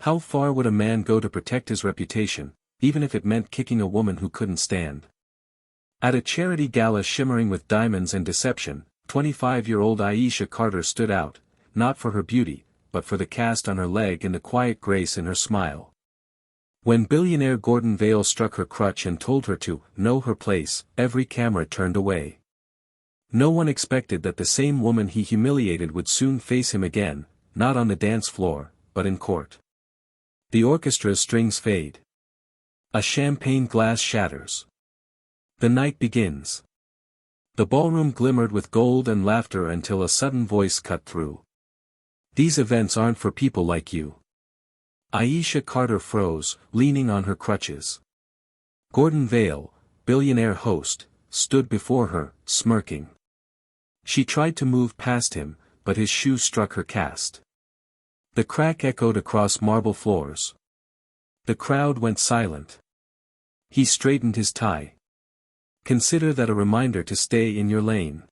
How far would a man go to protect his reputation, even if it meant kicking a woman who couldn't stand? At a charity gala shimmering with diamonds and deception, 25-year-old Aisha Carter stood out, not for her beauty, but for the cast on her leg and the quiet grace in her smile. When billionaire Gordon Vail struck her crutch and told her to know her place, every camera turned away. No one expected that the same woman he humiliated would soon face him again, not on the dance floor, but in court. The orchestra's strings fade. A champagne glass shatters. The night begins. The ballroom glimmered with gold and laughter until a sudden voice cut through. These events aren't for people like you. Aisha Carter froze, leaning on her crutches. Gordon Vail, billionaire host, stood before her, smirking. She tried to move past him, but his shoe struck her cast. The crack echoed across marble floors. The crowd went silent. He straightened his tie. Consider that a reminder to stay in your lane.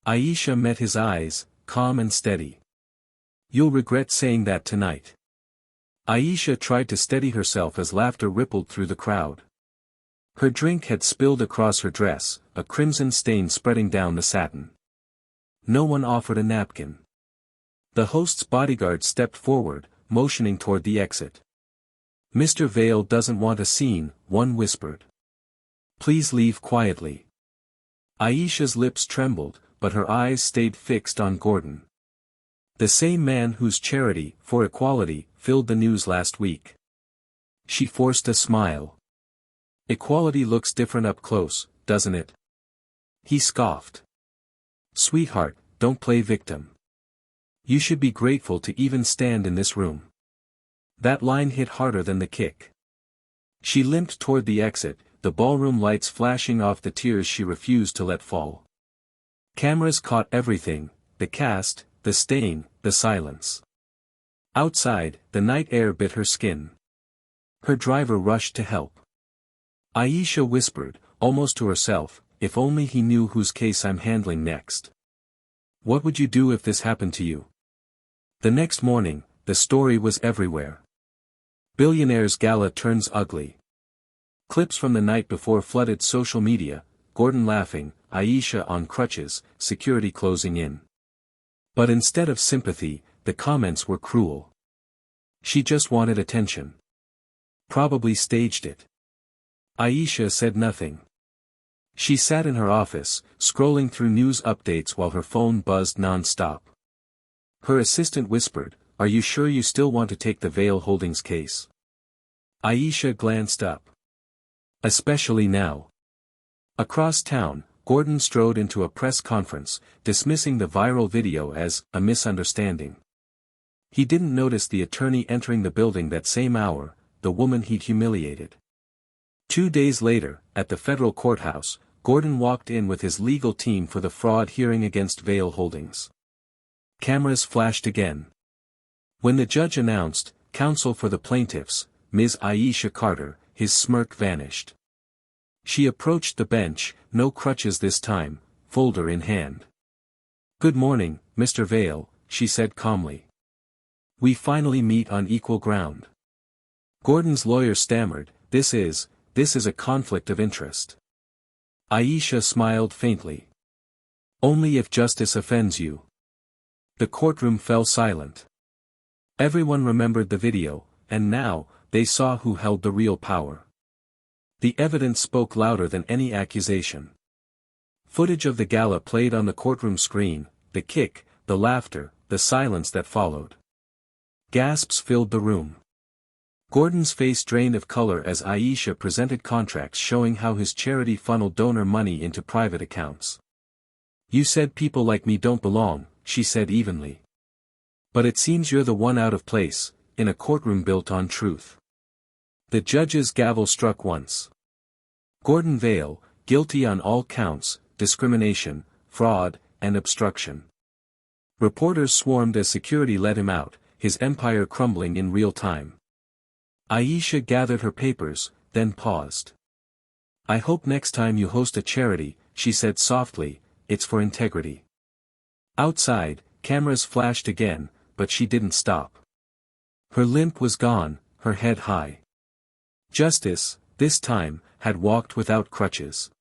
Aisha met his eyes, calm and steady. You'll regret saying that tonight. Aisha tried to steady herself as laughter rippled through the crowd. Her drink had spilled across her dress, a crimson stain spreading down the satin. No one offered a napkin. The host's bodyguard stepped forward, motioning toward the exit. Mr. Vail doesn't want a scene, one whispered. Please leave quietly. Aisha's lips trembled, but her eyes stayed fixed on Gordon. The same man whose charity, for equality, filled the news last week. She forced a smile. Equality looks different up close, doesn't it? He scoffed. Sweetheart, don't play victim. You should be grateful to even stand in this room. That line hit harder than the kick. She limped toward the exit, the ballroom lights flashing off the tears she refused to let fall. Cameras caught everything, the cast, the stain, the silence. Outside, the night air bit her skin. Her driver rushed to help. Aisha whispered, almost to herself, if only he knew whose case I'm handling next. What would you do if this happened to you? The next morning, the story was everywhere. Billionaire's gala turns ugly. Clips from the night before flooded social media, Gordon laughing, Aisha on crutches, security closing in. But instead of sympathy, the comments were cruel. She just wanted attention. Probably staged it. Aisha said nothing. She sat in her office, scrolling through news updates while her phone buzzed non-stop. Her assistant whispered, "Are you sure you still want to take the Vail Holdings case?" Aisha glanced up. Especially now. Across town, Gordon strode into a press conference, dismissing the viral video as a misunderstanding. He didn't notice the attorney entering the building that same hour, the woman he'd humiliated. 2 days later, at the federal courthouse, Gordon walked in with his legal team for the fraud hearing against Vail Holdings. Cameras flashed again. When the judge announced, counsel for the plaintiffs, Ms. Aisha Carter, his smirk vanished. She approached the bench, no crutches this time, folder in hand. "Good morning, Mr. Vail," she said calmly. "We finally meet on equal ground." Gordon's lawyer stammered, This is a conflict of interest." Aisha smiled faintly. "Only if justice offends you." The courtroom fell silent. Everyone remembered the video, and now, they saw who held the real power. The evidence spoke louder than any accusation. Footage of the gala played on the courtroom screen, the kick, the laughter, the silence that followed. Gasps filled the room. Gordon's face drained of color as Aisha presented contracts showing how his charity funneled donor money into private accounts. "You said people like me don't belong," she said evenly. "But it seems you're the one out of place, in a courtroom built on truth." The judge's gavel struck once. Gordon Vail, guilty on all counts, discrimination, fraud, and obstruction. Reporters swarmed as security let him out, his empire crumbling in real time. Aisha gathered her papers, then paused. "I hope next time you host a charity," she said softly, "it's for integrity." Outside, cameras flashed again, but she didn't stop. Her limp was gone, her head high. Justice, this time, had walked without crutches.